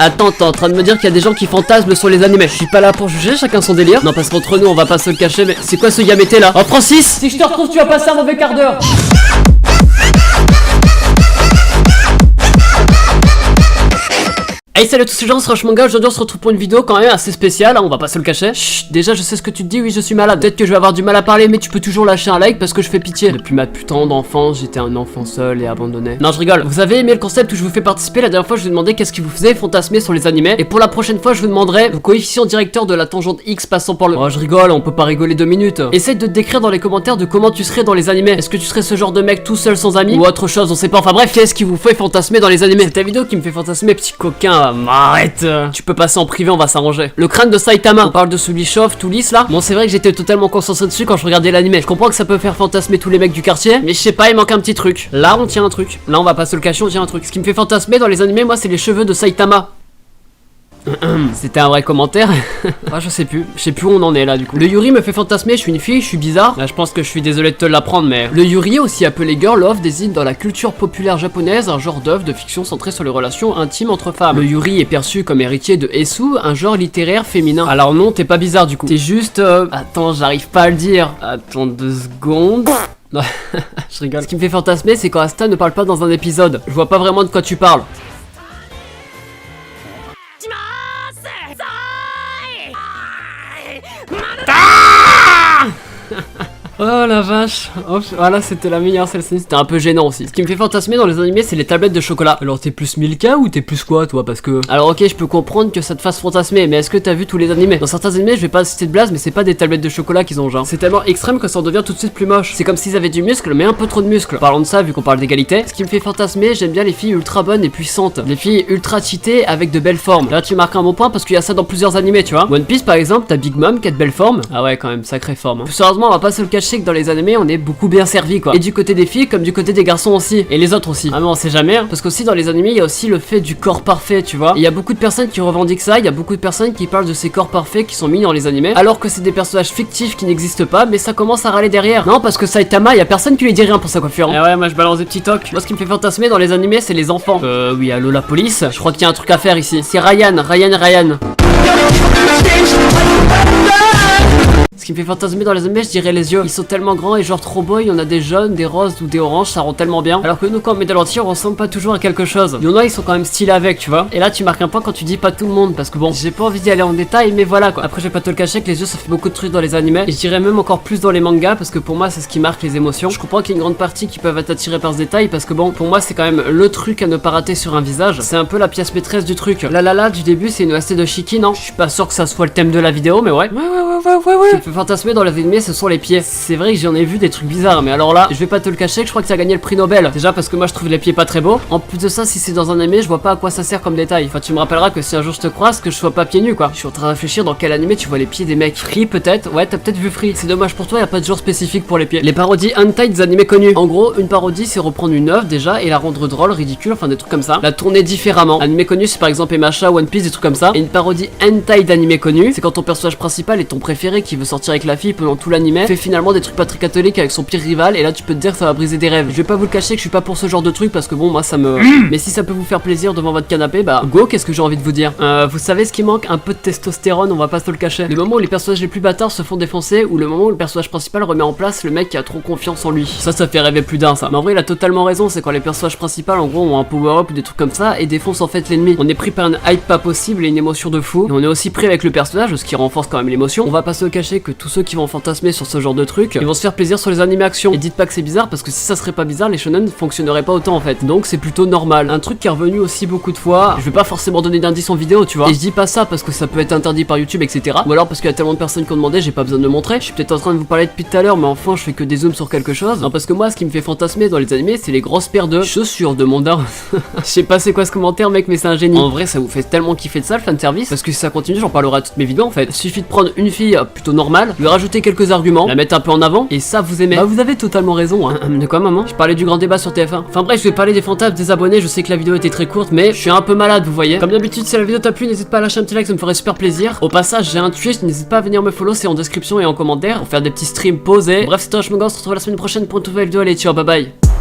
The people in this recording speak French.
Attends, t'es en train de me dire qu'il y a des gens qui fantasment sur les animés. Je suis pas là pour juger, chacun son délire. Non, parce qu'entre nous, on va pas se le cacher, mais c'est quoi ce Yamété là? Oh Francis, si je te retrouve, tu vas passer un mauvais quart d'heure. Hey salut à tous les gens, c'est Rush Manga. Aujourd'hui on se retrouve pour une vidéo quand même assez spéciale, hein, on va pas se le cacher. Chut, déjà je sais ce que tu te dis, oui je suis malade. Peut-être que je vais avoir du mal à parler, mais tu peux toujours lâcher un like parce que je fais pitié. Depuis ma putain d'enfance, j'étais un enfant seul et abandonné. Non je rigole, vous avez aimé le concept où je vous fais participer. La dernière fois je vous demandais qu'est-ce qui vous faisait fantasmer sur les animés. Et pour la prochaine fois je vous demanderai le coefficient directeur de la tangente X passant par le... Oh je rigole, on peut pas rigoler 2 minutes. Essaye de te décrire dans les commentaires de comment tu serais dans les animés. Est-ce que tu serais ce genre de mec tout seul sans amis ou autre chose, on sait pas. Enfin bref, qu'est-ce qui vous fait fantasmer dans les animés? C'est ta vidéo qui me fait fantasmer, petit coquin, arrête. Tu peux passer en privé, on va s'arranger. Le crâne de Saitama, on parle de celui chauve, tout lisse là. Bon c'est vrai que j'étais totalement concentré dessus quand je regardais l'anime. Je comprends que ça peut faire fantasmer tous les mecs du quartier, mais je sais pas, il manque un petit truc. Là on tient un truc, là on va pas se le cacher, on tient un truc. Ce qui me fait fantasmer dans les animés, moi c'est les cheveux de Saitama. C'était un vrai commentaire. Ah je sais plus où on en est là du coup. Le Yuri me fait fantasmer, je suis une fille, je suis bizarre. Là je pense que je suis désolé de te l'apprendre mais... Le Yuri, aussi appelé girl love, désigne dans la culture populaire japonaise un genre d'œuvre de fiction centré sur les relations intimes entre femmes. Le Yuri est perçu comme héritier de Esu, un genre littéraire féminin. Alors non, t'es pas bizarre du coup. T'es juste... Attends, j'arrive pas à le dire. Attends 2 secondes... Non, je rigole. Ce qui me fait fantasmer c'est quand Asta ne parle pas dans un épisode. Je vois pas vraiment de quoi tu parles. Oh la vache, oh, voilà c'était la meilleure celle-ci, c'était un peu gênant aussi. Ce qui me fait fantasmer dans les animés c'est les tablettes de chocolat. Alors t'es plus Milka ou t'es plus quoi toi parce que... Alors ok je peux comprendre que ça te fasse fantasmer, mais est-ce que t'as vu tous les animés? Dans certains animés je vais pas citer de blase mais c'est pas des tablettes de chocolat qu'ils ont genre. C'est tellement extrême que ça en devient tout de suite plus moche. C'est comme s'ils avaient du muscle mais un peu trop de muscle. Parlons de ça vu qu'on parle d'égalité. Ce qui me fait fantasmer, j'aime bien les filles ultra bonnes et puissantes. Les filles ultra cheatées avec de belles formes. Là tu marques un bon point parce qu'il y a ça dans plusieurs animés tu vois. One Piece par exemple, t'as Big Mom qui a de belles formes. Ah ouais quand même, sacrée forme hein. Plus sérieusement on va pas se le cacher que dans les animés on est beaucoup bien servi quoi. Et du côté des filles comme du côté des garçons aussi. Et les autres aussi. Ah mais on sait jamais hein. Parce qu'aussi dans les animés il y a aussi le fait du corps parfait tu vois. Il y a beaucoup de personnes qui revendiquent ça. Il y a beaucoup de personnes qui parlent de ces corps parfaits qui sont mis dans les animés. Alors que c'est des personnages fictifs qui n'existent pas. Mais ça commence à râler derrière. Non parce que Saitama il y a personne qui lui dit rien pour sa coiffure hein. Ah ouais moi je balance des petits tocs. Moi ce qui me fait fantasmer dans les animés c'est les enfants. Oui allô la police. Je crois qu'il y a un truc à faire ici. C'est Ryan. Ce qui me fait fantasmer dans les animés, je dirais les yeux. Ils sont tellement grands et genre trop beaux. Il y en a des jaunes, des roses ou des oranges, ça rend tellement bien. Alors que nous, quand on met de l'entier, on ressemble pas toujours à quelque chose. Il y en a, ils sont quand même stylés avec, tu vois. Et là, tu marques un point quand tu dis pas tout le monde. Parce que bon, j'ai pas envie d'y aller en détail, mais voilà quoi. Après, je vais pas te le cacher que les yeux, ça fait beaucoup de trucs dans les animés. Et je dirais même encore plus dans les mangas. Parce que pour moi, c'est ce qui marque les émotions. Je comprends qu'il y a une grande partie qui peuvent être attirées par ce détail. Parce que bon, pour moi, c'est quand même le truc à ne pas rater sur un visage. C'est un peu la pièce maîtresse du truc. La du début, c'est une OST de Shiki, non? Je suis pas sûr que ça soit le thème de la vidéo, mais ouais. Ce qui me fait fantasmer dans les animés, ce sont les pieds. C'est vrai que j'en ai vu des trucs bizarres, mais alors là, je vais pas te le cacher que je crois que ça a gagné le prix Nobel. Déjà parce que moi je trouve les pieds pas très beaux. En plus de ça, si c'est dans un animé, je vois pas à quoi ça sert comme détail. Enfin, tu me rappelleras que si un jour je te croise, que je sois pas pieds nus quoi. Je suis en train de réfléchir dans quel animé tu vois les pieds des mecs. Free peut-être. Ouais, t'as peut-être vu Free. C'est dommage pour toi, y a pas de jour spécifique pour les pieds. Les parodies hentai des animés connus. En gros, une parodie c'est reprendre une œuvre déjà et la rendre drôle, ridicule, enfin des trucs comme ça. La tourner différemment. Animé connu c'est par exemple Emacha, One Piece, des trucs comme ça. Et une parodie hentai d'animé connu, c'est quand ton personnage principal est ton préféré qui veut sortir avec la fille pendant tout l'anime, fait finalement des trucs pas très catholiques avec son pire rival et là tu peux te dire que ça va briser des rêves. Je vais pas vous le cacher que je suis pas pour ce genre de truc parce que bon moi ça me... Mais si ça peut vous faire plaisir devant votre canapé, bah go, qu'est-ce que j'ai envie de vous dire. Vous savez ce qui manque? Un peu de testostérone, on va pas se le cacher. Le moment où les personnages les plus bâtards se font défoncer ou le moment où le personnage principal remet en place le mec qui a trop confiance en lui. Ça fait rêver plus d'un ça. Mais en vrai il a totalement raison, c'est quand les personnages principaux en gros ont un power-up ou des trucs comme ça et défoncent en fait l'ennemi. On est pris par une hype pas possible et une émotion de fou. Et on est aussi pris avec le personnage, ce qui renforce quand même l'émotion. On va pas se le cacher que tous ceux qui vont fantasmer sur ce genre de truc, ils vont se faire plaisir sur les animés action. Et dites pas que c'est bizarre parce que si ça serait pas bizarre, les shonen fonctionneraient pas autant en fait. Donc c'est plutôt normal. Un truc qui est revenu aussi beaucoup de fois, je vais pas forcément donner d'indices en vidéo tu vois. Et je dis pas ça parce que ça peut être interdit par YouTube etc. Ou alors parce qu'il y a tellement de personnes qui ont demandé, j'ai pas besoin de le montrer. Je suis peut-être en train de vous parler depuis tout à l'heure mais enfin je fais que des zooms sur quelque chose. Non parce que moi ce qui me fait fantasmer dans les animés c'est les grosses paires de chaussures de mon daron. Je sais pas c'est quoi ce commentaire mec mais c'est un génie. En vrai ça vous fait tellement kiffer de ça le fanservice parce que si ça continue j'en parlerai à toutes mes vidéos en fait. Il suffit de prendre une fille plutôt normale, lui rajouter quelques arguments, la mettre un peu en avant et ça vous aimez. Bah vous avez totalement raison hein. De quoi maman? Je parlais du grand débat sur TF1. Enfin bref je vais parler des fantasmes des abonnés, je sais que la vidéo était très courte mais je suis un peu malade vous voyez. Comme d'habitude si la vidéo t'a plu n'hésite pas à lâcher un petit like, ça me ferait super plaisir. Au passage j'ai un Twitch, n'hésite pas à venir me follow, c'est en description et en commentaire pour faire des petits streams posés. Bref c'était Rush Manga, on se retrouve la semaine prochaine pour une nouvelle vidéo, allez ciao bye bye.